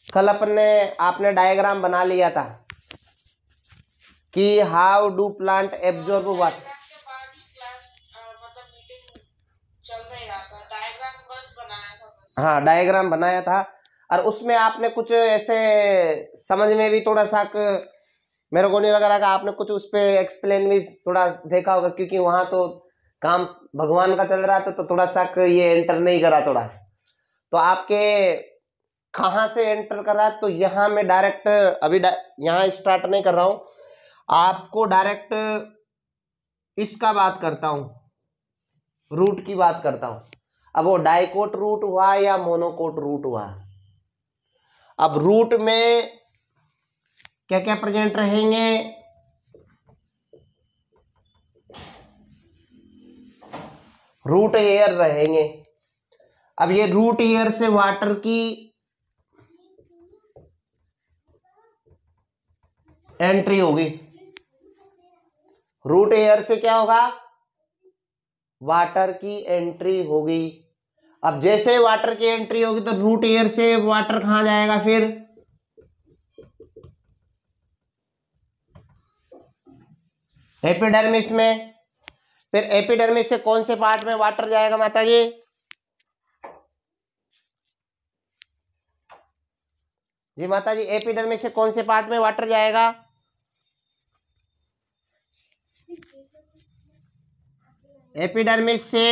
कल आपने डायग्राम बना लिया था कि how do plant absorb water. चल नहीं रहा था, डायग्राम बस बनाया था बस। हाँ, डायग्राम बनाया था और उसमें आपने कुछ ऐसे समझ में भी थोड़ा सा मेरे को नहीं लग रहा कि आपने कुछ उस पे एक्सप्लेन भी थोड़ा देखा होगा, क्योंकि वहां तो काम भगवान का चल रहा था, तो थोड़ा सा ये एंटर नहीं करा थोड़ा। तो आपके कहाँ से एंटर करा, तो यहाँ मैं डायरेक्ट अभी यहाँ स्टार्ट नहीं कर रहा हूँ, आपको डायरेक्ट इसका बात करता हूँ, रूट की बात करता हूँ। अब वो डाइकोट रूट हुआ या मोनोकोट रूट हुआ, अब रूट में क्या क्या प्रेजेंट रहेंगे, रूट एयर रहेंगे। अब ये रूट एयर से वाटर की एंट्री होगी, रूट एयर से क्या होगा, वाटर की एंट्री होगी। अब जैसे वाटर की एंट्री होगी तो रूट एयर से वाटर कहां जाएगा, फिर एपिडर्मिस में। फिर एपिडर्मिस से कौन से पार्ट में वाटर जाएगा माता जी, जी माता जी, एपिडर्मिस से कौन से पार्ट में वाटर जाएगा, एपिडर्मिस से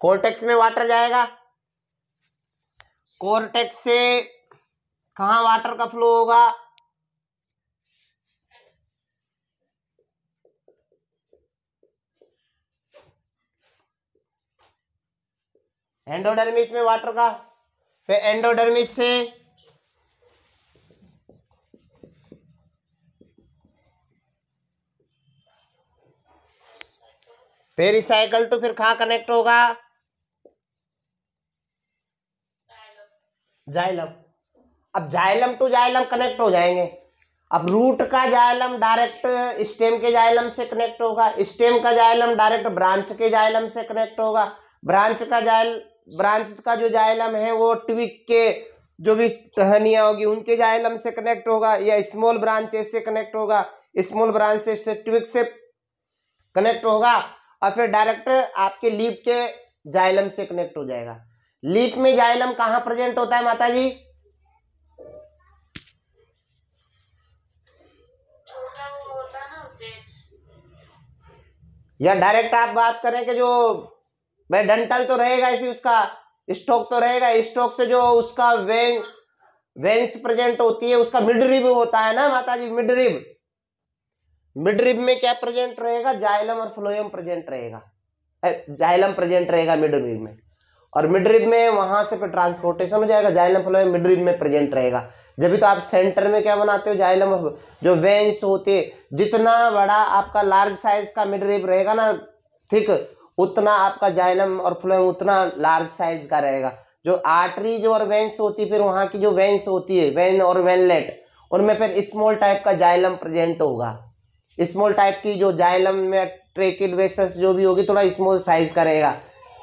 कोर्टेक्स में वाटर जाएगा, कोर्टेक्स से कहां वाटर का फ्लो होगा, एंडोडर्मिस में वाटर का। फिर एंडोडर्मिस से पेरिसाइकल टू फिर कहां कनेक्ट होगा, जाइलम। अब जाइलम टू जाइलम कनेक्ट हो जाएंगे। अब रूट का जाइलम डायरेक्ट स्टेम के जाइलम से कनेक्ट होगा, स्टेम का जाइलम डायरेक्ट ब्रांच के जाइलम से कनेक्ट होगा, ब्रांच का जो जाइलम है वो ट्विक के जो भी टहनियां होगी उनके जाइलम से कनेक्ट होगा, या स्मॉल ब्रांचेस से कनेक्ट होगा, स्मॉल ब्रांचेस से ट्विक से कनेक्ट होगा, और फिर डायरेक्ट आपके लीफ के जाइलम से कनेक्ट हो जाएगा। लीफ में जाइलम कहां प्रेजेंट होता है माता जी, छोटा वो होता है ना वेज, या डायरेक्ट आप बात करें कि जो भाई डंटल तो रहेगा इसी, उसका स्टोक तो रहेगा, स्टोक से जो उसका वेंस प्रेजेंट होती है, उसका मिड रिब होता है ना माता जी, मिड रिब में क्या प्रेजेंट रहेगा, जाइलम और फ्लोएम प्रेजेंट रहेगा, जाइलम प्रेजेंट रहेगा मिड रिब में, और मिड रिब में वहां से फिर ट्रांसपोर्टेशन हो जाएगा, जाइलम फ्लोएम मिड रिब में प्रेजेंट रहेगा। जब तो आप सेंटर में क्या बनाते हो, जाइलम जो वेंस होते, जितना बड़ा आपका लार्ज साइज का मिड रिब रहेगा ना, ठीक, उतना आपका जाइलम और फ्लोएम उतना लार्ज साइज का रहेगा। जो आर्टरीज और वेंस होती, फिर वहां की जो वेंस होती है, वेन और वेनलेट, उनमें फिर स्मॉल टाइप का जाइलम प्रेजेंट होगा। स्मॉल टाइप की जो जाइलम में ट्रेकिड वेसल्स जो भी होगी, थोड़ा स्मॉल साइज का रहेगा,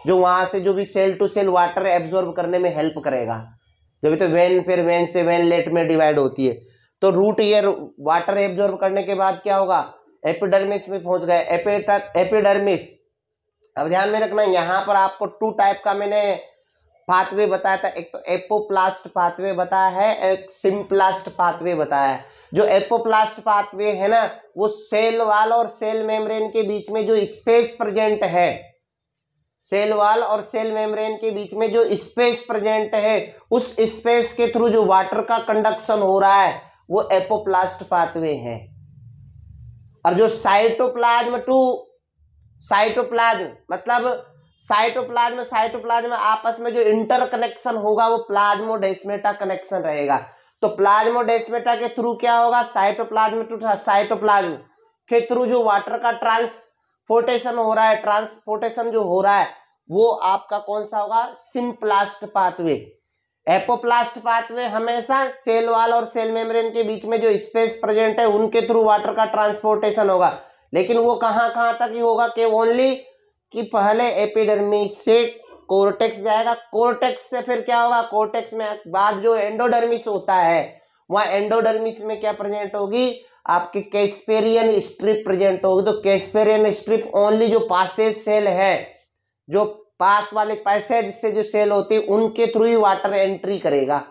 जो वहां से जो भी cell to cell water absorb करने में हेल्प करेगा। जब तो वेन, फिर वेन से वेनलेट में डिवाइड होती है। तो रूट ईयर वाटर एब्जॉर्ब करने के बाद क्या होगा, एपिडर्मिस में पहुंच गए, एपिडर्मिस। अब ध्यान में रखना, यहाँ पर आपको टू टाइप का मैंने पाथवे बताया था, एक तो एपोप्लास्ट पाथवे बताया है, एक सिम्प्लास्ट पाथवे बताया है। जो एपोप्लास्ट पाथवे है ना, वो सेल वाल और सेल मेम्ब्रेन के बीच में जो स्पेस प्रेजेंट है, सेल वाल और सेल मेम्ब्रेन के बीच में जो स्पेस प्रेजेंट है, उस स्पेस के थ्रू जो वाटर का कंडक्शन हो रहा है, वो एपोप्लास्ट पाथवे है। और जो साइटोप्लाज्म मतलब साइटोप्लाज्म आपस में जो इंटर कनेक्शन होगा, वो प्लाज्मोडेस्मेटा कनेक्शन रहेगा। तो प्लाज्मोडेस्मेटा के थ्रू क्या होगा, साइटोप्लाज्म टू साइटोप्लाज्म के थ्रू जो वाटर का ट्रांसपोर्टेशन हो रहा है, ट्रांसपोर्टेशन जो हो रहा है, वो आपका कौन सा होगा, सिम्प्लास्ट पाथवे। एपोप्लास्ट पाथवे हमेशा सेल वाल और सेल मेम्ब्रेन के बीच में जो स्पेस प्रेजेंट है, उनके थ्रू वाटर का ट्रांसपोर्टेशन होगा। लेकिन वो कहां कहां तक ही होगा, कि ओनली कि पहले एपिडर्मिस से कोर्टेक्स जाएगा, कोर्टेक्स से फिर क्या होगा, कोर्टेक्स में बाद जो एंडोडर्मिस होता है, वहां एंडोडर्मिस में क्या प्रेजेंट होगी, आपकी कैस्पेरियन स्ट्रिप प्रेजेंट होगी। तो कैस्पेरियन स्ट्रिप ओनली जो पासेज सेल है, जो पास वाले पैसेज से जो सेल होती है उनके थ्रू ही वाटर एंट्री करेगा।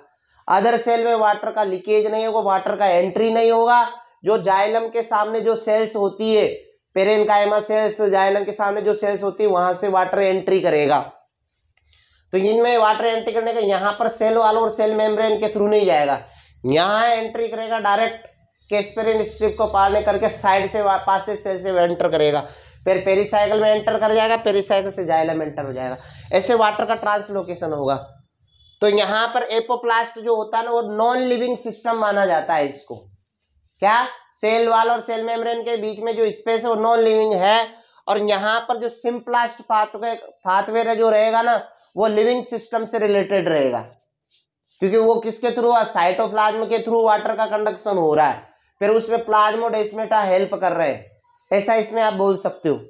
अदर सेल में वाटर का लीकेज नहीं होगा, वाटर का एंट्री नहीं होगा। जो जाइलम के सामने जो सेल्स होती है, पेरेन्काइमा सेल्स, जाइलम के सामने जो सेल्स होती है वहां से वाटर एंट्री करेगा। तो इनमें वाटर एंट्री करने का यहाँ पर सेल वाल और सेल मेम्ब्रेन के थ्रू नहीं जाएगा, यहाँ एंट्री करेगा डायरेक्ट कैस्पेरियन स्ट्रिप को पार करके साइड से पासेज सेल से एंटर करेगा, फिर पेरिसाइकिल में एंटर कर जाएगा, पेरिसाइकिल से जाइलम एंटर हो जाएगा। ऐसे वाटर का ट्रांसलोकेशन होगा। तो यहाँ पर एपोप्लास्ट जो होता है ना, वो नॉन लिविंग सिस्टम माना जाता है इसको। क्या, सेल वाल और सेल मेम्ब्रेन के बीच में जो स्पेस है वो नॉन लिविंग है, और यहाँ पर जो सिंप्लास्ट पाथवे जो रहेगा ना, वो लिविंग सिस्टम से रिलेटेड रहेगा, क्योंकि वो किसके थ्रू, साइटोप्लाज्म के थ्रू वाटर का कंडक्शन हो रहा है, फिर उसमें प्लाज्मोडेस्माटा हेल्प कर रहे हैं, ऐसा इसमें आप बोल सकते हो।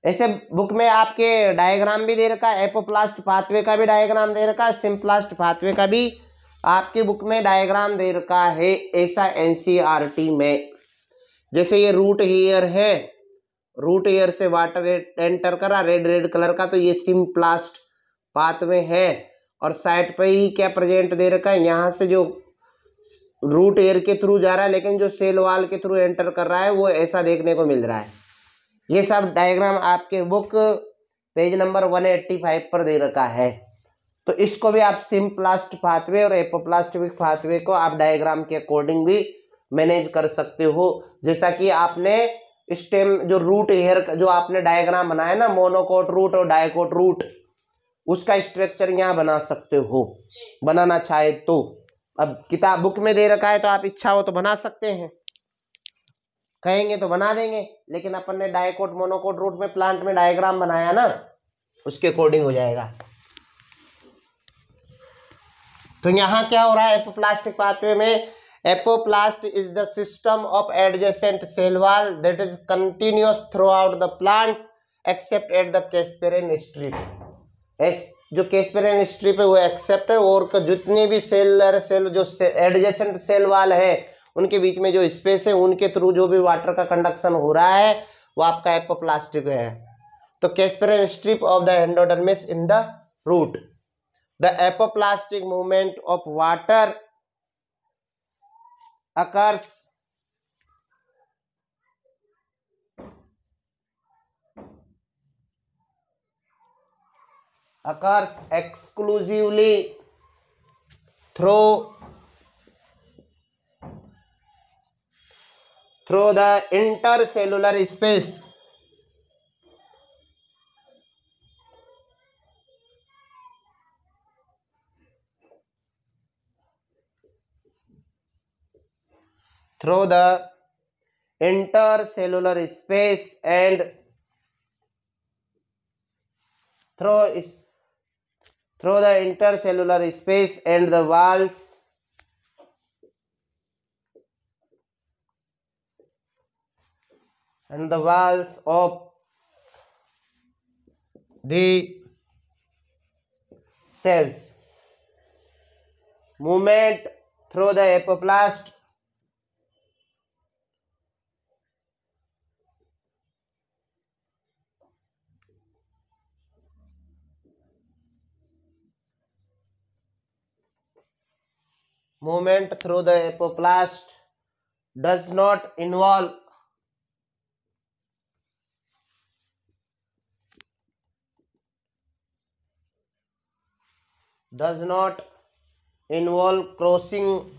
ऐसे बुक में आपके डायग्राम भी दे रखा है, एपोप्लास्ट पाथवे का भी डायग्राम दे रखा है, सिंप्लास्ट पाथवे का भी आपकी बुक में डायग्राम दे रखा है, ऐसा एनसीईआरटी में। जैसे ये रूट हेयर है, रूट हेयर से वाटर एंटर करा रेड कलर का, तो ये सिंप्लास्ट पाथवे है, और साइड पे ही क्या प्रेजेंट दे रखा है, यहाँ से जो रूट एयर के थ्रू जा रहा है लेकिन जो सेल वाल के थ्रू एंटर कर रहा है, वो ऐसा देखने को मिल रहा है। ये सब डायग्राम आपके बुक पेज नंबर 185 पर दे रखा है। तो इसको भी आप सिंप्लास्ट पाथवे और एपोप्लास्टिक पाथवे को आप डायग्राम के अकॉर्डिंग भी मैनेज कर सकते हो। जैसा कि आपने स्टेम जो रूट हेयर का जो आपने डायग्राम बनाया ना, मोनोकोट रूट और डायकोट रूट, उसका स्ट्रक्चर यहाँ बना सकते हो, बनाना चाहे तो। अब किताब बुक में दे रखा है तो आप इच्छा हो तो बना सकते हैं, कहेंगे तो बना देंगे, लेकिन अपन ने डायकोट मोनोकोट रूट में प्लांट में डायग्राम बनाया ना, उसके अकॉर्डिंग हो जाएगा। तो यहाँ क्या हो रहा है एपोप्लास्टिक पाथवे में, apoplast is the system of adjacent cell wall that is continuous throughout the plant except at the Casparian strip. जो कैस्पेरियन स्ट्रिप है वो एक्सेप्ट है, और जितनी भी सेल जो एडजेसेंट सेल वॉल है उनके बीच में जो स्पेस है उनके थ्रू जो भी वाटर का कंडक्शन हो रहा है वो आपका एपोप्लास्टिक है। तो Casparian strip of the endodermis in the root, the apoplastic movement of water occurs exclusively through the intercellular space and through the intercellular space and the walls of the cells. Movement through the apoplast does not involve crossing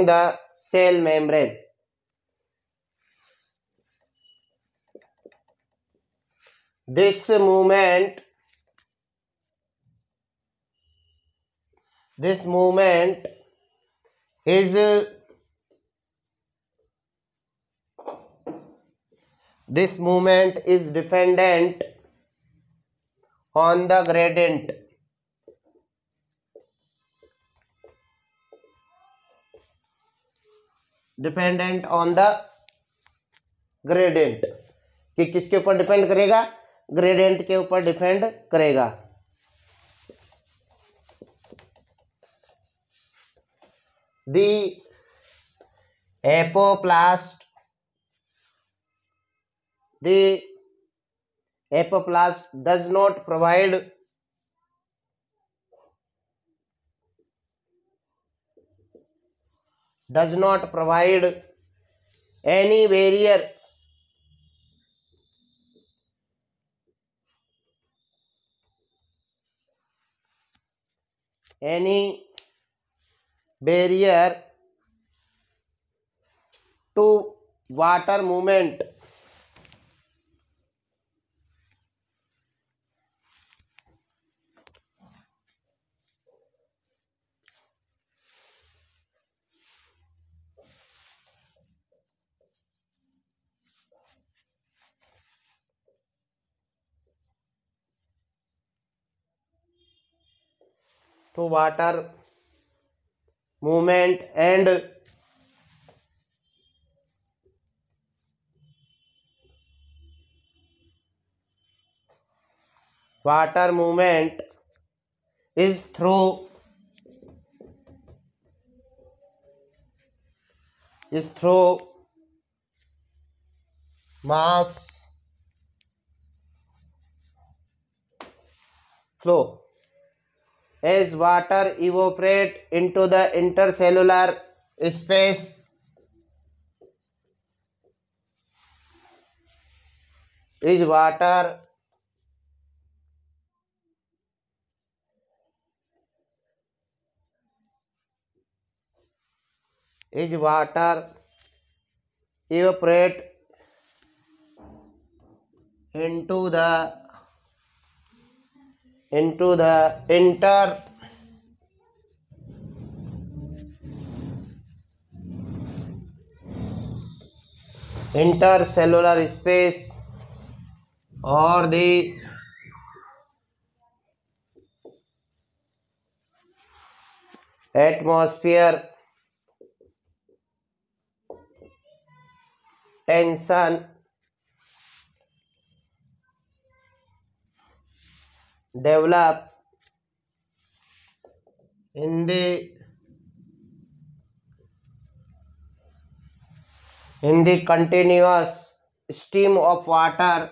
the cell membrane. This movement is dependent on the gradient dependent on the gradient, कि किसके ऊपर depend करेगा, gradient के ऊपर depend करेगा। दी apoplast does not provide any barrier to water movement. To water movement and water movement is through mass flow. As water evaporate into the intercellular space, water evaporate into the intercellular space or the atmosphere, tension develop in the continuous stream of water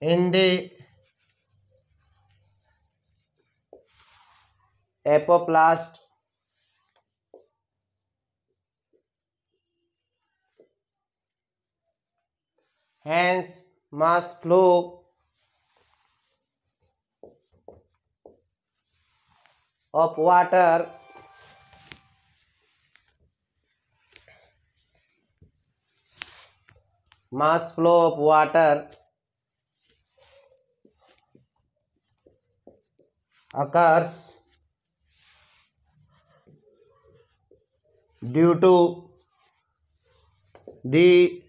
in the apoplast. Hence, mass flow of water occurs due to the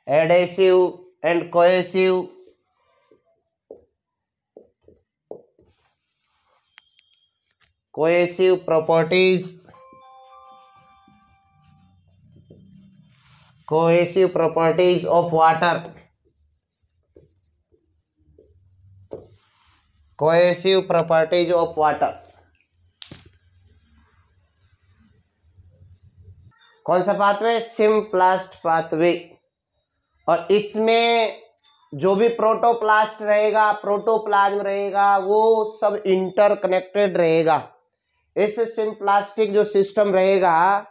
adhesive and cohesive properties of water. कौन सा pathway, symplast pathway. और इसमें जो भी protoplast रहेगा, protoplasm रहेगा, वो सब इंटरकनेक्टेड रहेगा। इस सिम्प्लास्टिक जो सिस्टम रहेगा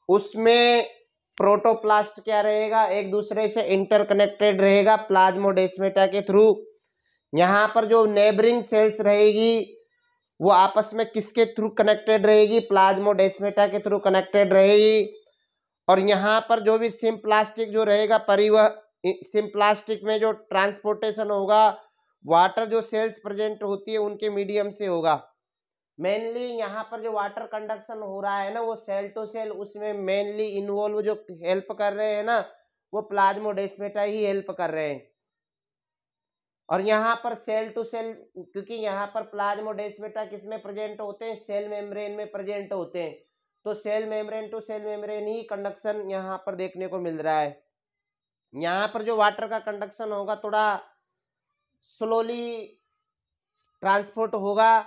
उसमें प्रोटोप्लास्ट क्या रहेगा, एक दूसरे से इंटरकनेक्टेड रहेगा प्लाज्मोडेस्माटा के थ्रू। यहाँ पर जो नेबरिंग सेल्स रहेगी वो आपस में किसके थ्रू कनेक्टेड रहेगी, प्लाज्मोडेस्माटा के थ्रू कनेक्टेड रहेगी। और यहाँ पर जो भी सिम्प्लास्टिक जो रहेगा, सिम्प्लास्टिक में जो ट्रांसपोर्टेशन होगा वाटर जो सेल्स प्रेजेंट होती है उनके मीडियम से होगा। मेनली यहाँ पर जो वाटर कंडक्शन हो रहा है ना वो सेल टू सेल, उसमें मेनली इन्वॉल्व जो हेल्प कर रहे हैं ना वो प्लाज्मोडेस्माटा ही हेल्प कर रहे हैं। और यहाँ पर सेल टू सेल, क्योंकि यहाँ पर प्लाज्मोडेस्माटा किसमें प्रेजेंट होते हैं, सेल मेम्ब्रेन में प्रेजेंट होते हैं, तो cell membrane to cell membrane ही कंडक्शन यहाँ पर देखने को मिल रहा है। यहाँ पर जो वाटर का कंडक्शन होगा थोड़ा स्लोली ट्रांसपोर्ट होगा।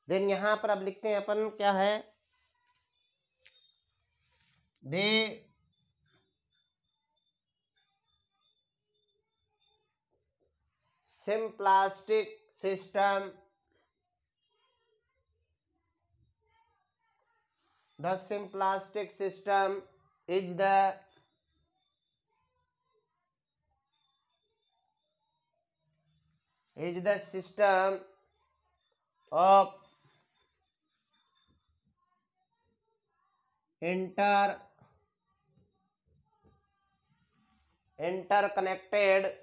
देन यहाँ पर अब लिखते हैं अपन क्या है, दे symplastic system, the symplastic system is the system of interconnected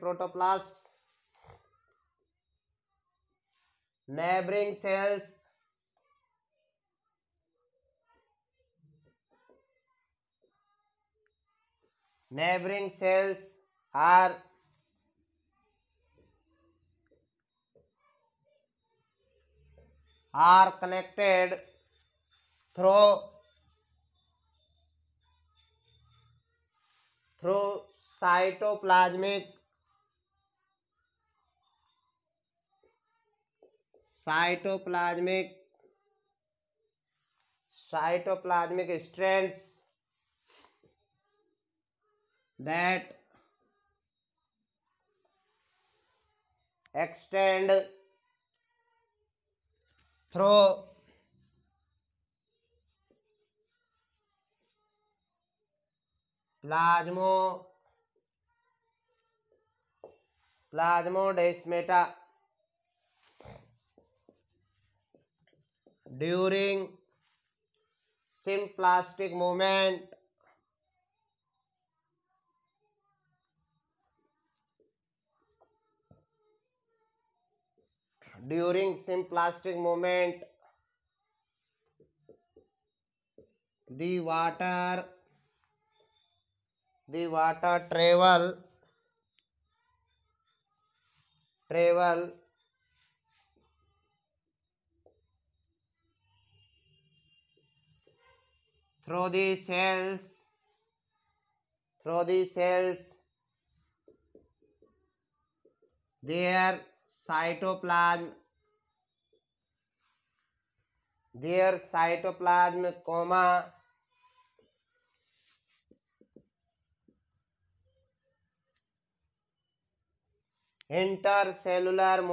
protoplasts, neighboring cells, are connected through cytoplasmic strands that extend through plasmodesmata during symplastic movement. During symplastic movement, the water travel through the cells, their cytoplasm, comma, intercellular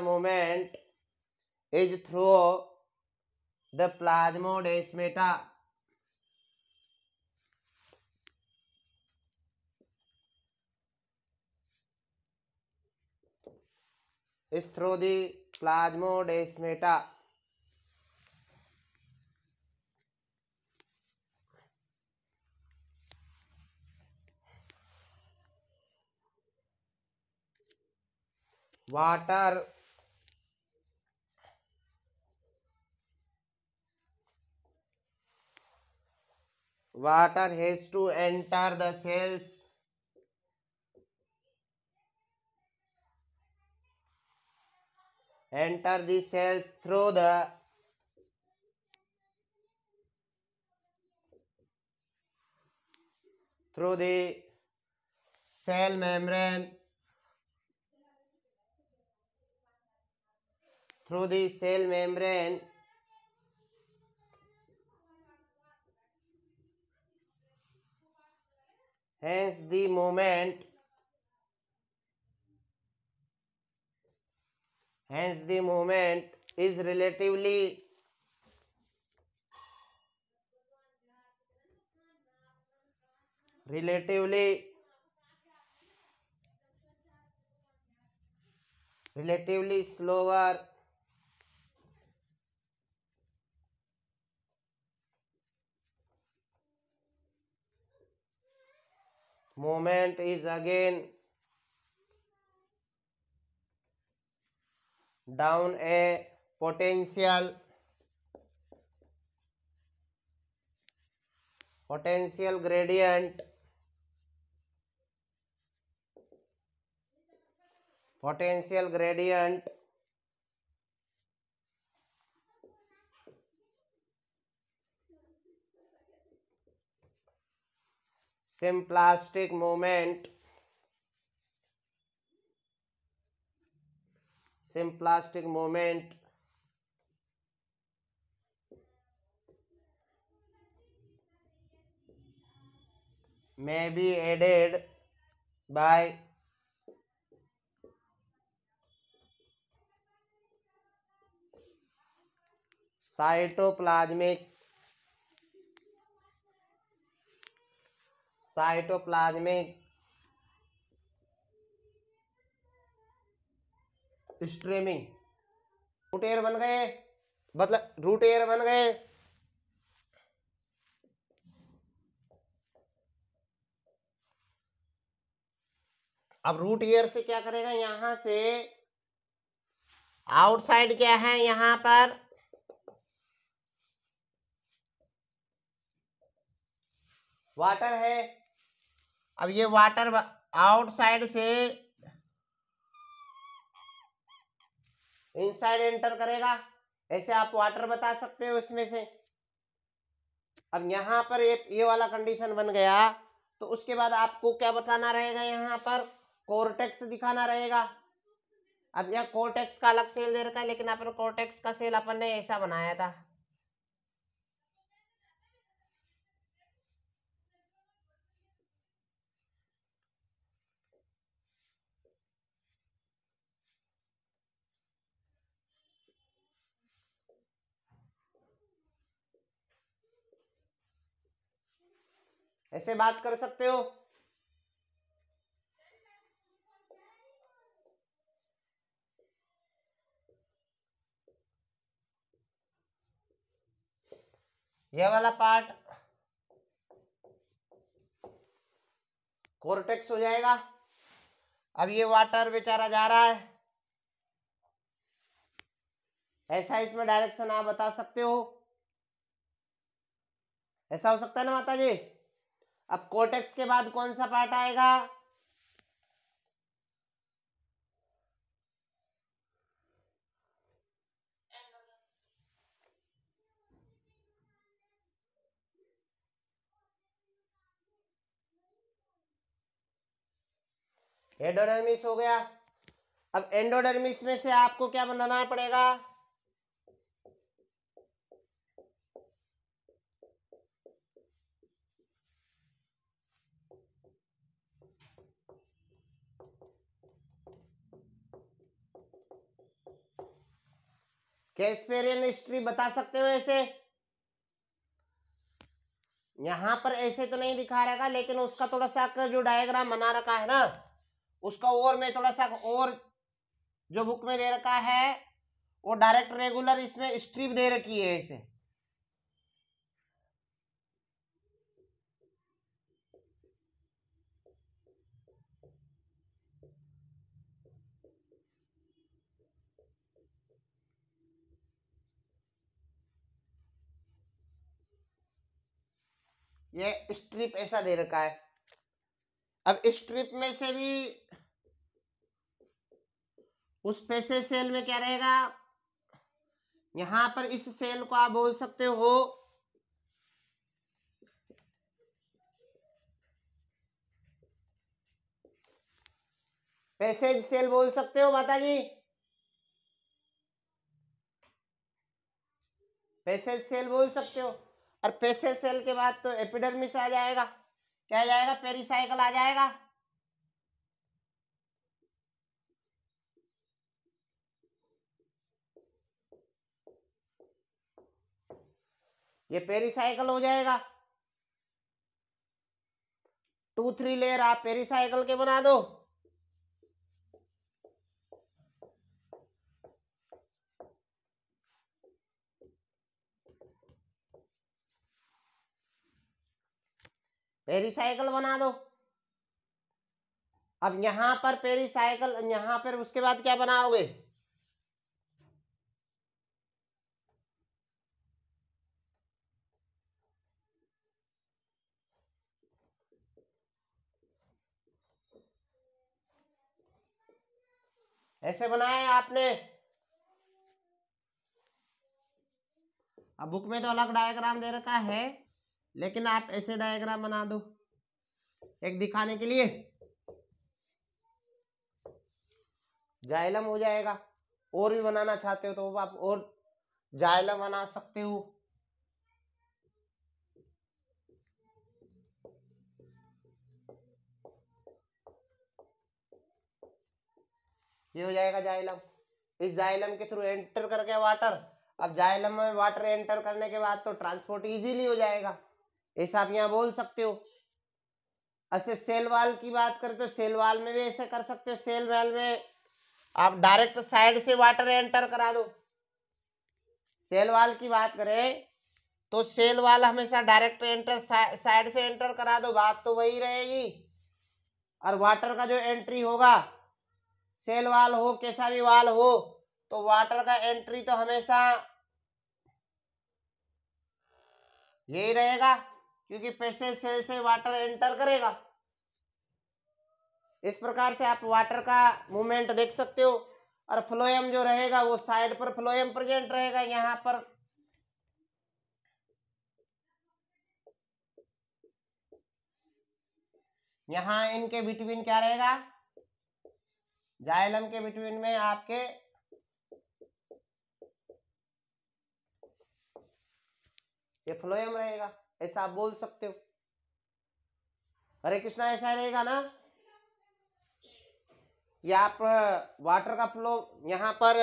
movement, is through the plasmodesmata. Is through the plasmodesmata. Water has to enter the cells through the cell membrane, hence the movement is relatively slower movement is again down a potential gradient, symplastic movement may be aided by cytoplasmic streaming. Root hair बन गए, मतलब root hair बन गए। अब root hair से क्या करेगा, यहां से आउटसाइड क्या है, यहां पर वाटर है। अब ये वाटर आउटसाइड से इनसाइड एंटर करेगा, ऐसे आप वाटर बता सकते हो इसमें से। अब यहां पर ये वाला कंडीशन बन गया, तो उसके बाद आपको क्या बताना रहेगा, यहां पर कोर्टेक्स दिखाना रहेगा। अब यह कोर्टेक्स का अलग सेल दे रखा है, लेकिन अपन कोर्टेक्स का सेल अपन ने ऐसा बनाया था। ऐसे बात कर सकते हो। यह वाला पार्ट कोर्टेक्स हो जाएगा। अब ये वाटर बेचारा जा रहा है, ऐसा इसमें डायरेक्शन आप बता सकते हो। ऐसा हो सकता है ना माता जी। अब कोर्टेक्स के बाद कौन सा पार्ट आएगा, एंडोडर्मिस हो गया। अब एंडोडर्मिस में से आपको क्या बनाना पड़ेगा, कैस्पेरियन स्ट्रिप बता सकते हो ऐसे। यहां पर ऐसे तो नहीं दिखा रहेगा, लेकिन उसका थोड़ा सा जो डायग्राम बना रखा है ना, उसका और मैं थोड़ा सा और जो बुक में दे रखा है, वो डायरेक्ट रेगुलर इसमें स्ट्रिप दे रखी है ऐसे। ये स्ट्रिप ऐसा दे रखा है। अब स्ट्रिप में से भी उस पैसे सेल में क्या रहेगा, यहां पर इस सेल को आप बोल सकते हो पैसेज सेल बोल सकते हो माता जी। पैसेज सेल बोल सकते हो। और पैसेज सेल के बाद तो एपिडर्मिस आ जाएगा। क्या आ जाएगा, पेरिसाइकल आ जाएगा। ये पेरिसाइकल हो जाएगा। 2-3 लेयर आप पेरिसाइकल के बना दो। पेरिसाइकल बना दो। अब यहां पर पेरिसाइकिल, यहां पर उसके बाद क्या बनाओगे, ऐसे बनाया है आपने। अब बुक में तो अलग डायग्राम दे रखा है, लेकिन आप ऐसे डायग्राम बना दो एक दिखाने के लिए, जाइलम हो जाएगा। और भी बनाना चाहते हो तो आप और जाइलम बना सकते हो। ये हो जाएगा जाइलम। इस जाइलम के थ्रू एंटर करके वाटर, अब जाइलम में वाटर एंटर करने के बाद तो ट्रांसपोर्ट इजीली हो जाएगा, ऐसा आप यहाँ बोल सकते हो। ऐसे सेल वाल की बात करें तो सेल वाल में भी ऐसे कर सकते हो। सेल वाल में आप डायरेक्ट साइड से वाटर एंटर करा दो। सेल वाल की बात करें तो सेल वाल हमेशा डायरेक्ट एंटर साइड से एंटर करा दो, बात तो वही रहेगी। और वाटर का जो एंट्री होगा, सेल वाल हो कैसा भी वाल हो, तो वाटर का एंट्री तो हमेशा यही रहेगा, क्योंकि पैसे सेल से वाटर एंटर करेगा। इस प्रकार से आप वाटर का मूवमेंट देख सकते हो। और फ्लोएम जो रहेगा वो साइड पर फ्लोएम प्रेजेंट रहेगा। यहाँ पर यहाँ इनके बिटवीन क्या रहेगा, जाइलम के बिटवीन में आपके ये फ्लोएम रहेगा, ऐसा आप बोल सकते हो। हरे कृष्णा, ऐसा रहेगा ना। ये आप वाटर का फ्लो, यहाँ पर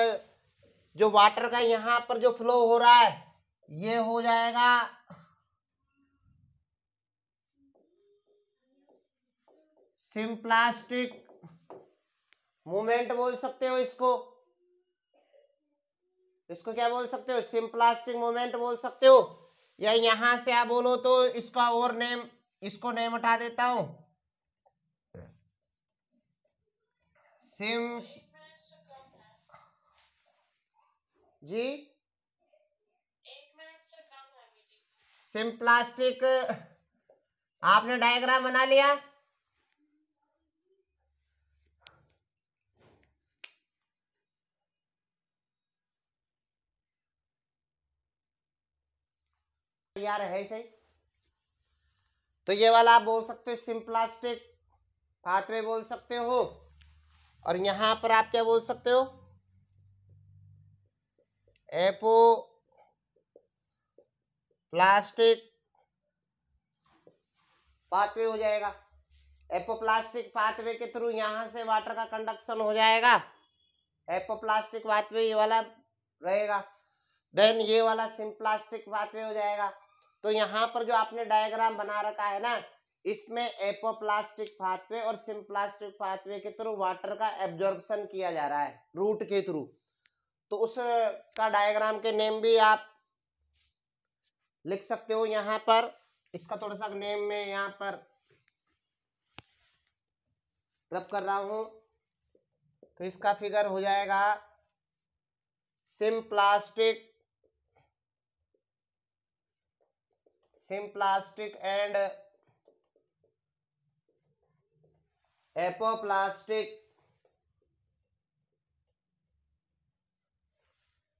जो वाटर का यहाँ पर जो फ्लो हो रहा है ये हो जाएगा सिंप्लास्टिक मूवमेंट बोल सकते हो इसको। इसको क्या बोल सकते हो, सिंप्लास्टिक मूवमेंट बोल सकते हो। या यहां से आप बोलो तो इसका और नेम, इसको नेम हटा देता हूं, सिम जी 1 मिनट से कम है मीटिंग। सिंप्लास्टिक। आपने डायग्राम बना लिया, यार है सही। तो ये वाला आप बोल सकते हो सिंप्लास्टिक पाथवे बोल सकते हो। और यहां पर आप क्या बोल सकते हो, एपो प्लास्टिक पाथवे हो जाएगा। एपोप्लास्टिक पाथवे के थ्रू यहां से वाटर का कंडक्शन हो जाएगा। एपोप्लास्टिक पाथवे ये वाला रहेगा। देन ये वाला सिंप्लास्टिक पाथवे हो जाएगा। तो यहाँ पर जो आपने डायग्राम बना रखा है ना, इसमें एपोप्लास्टिक पाथवे और सिंप्लास्टिक पाथवे के थ्रू वाटर का एब्जॉर्प्शन किया जा रहा है रूट के थ्रू। तो उस का डायग्राम के नेम भी आप लिख सकते हो यहाँ पर। इसका थोड़ा सा नेम में यहाँ पर रब कर रहा हूं। तो इसका फिगर हो जाएगा symplastic and apoplastic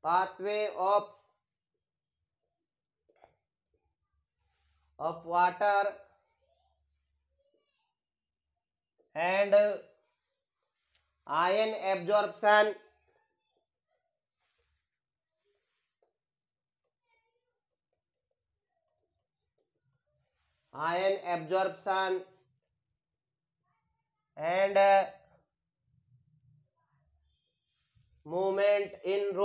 pathway of water and ion absorption and movement in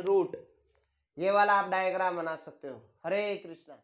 root, ये वाला आप डायग्राम बना सकते हो। हरे कृष्णा।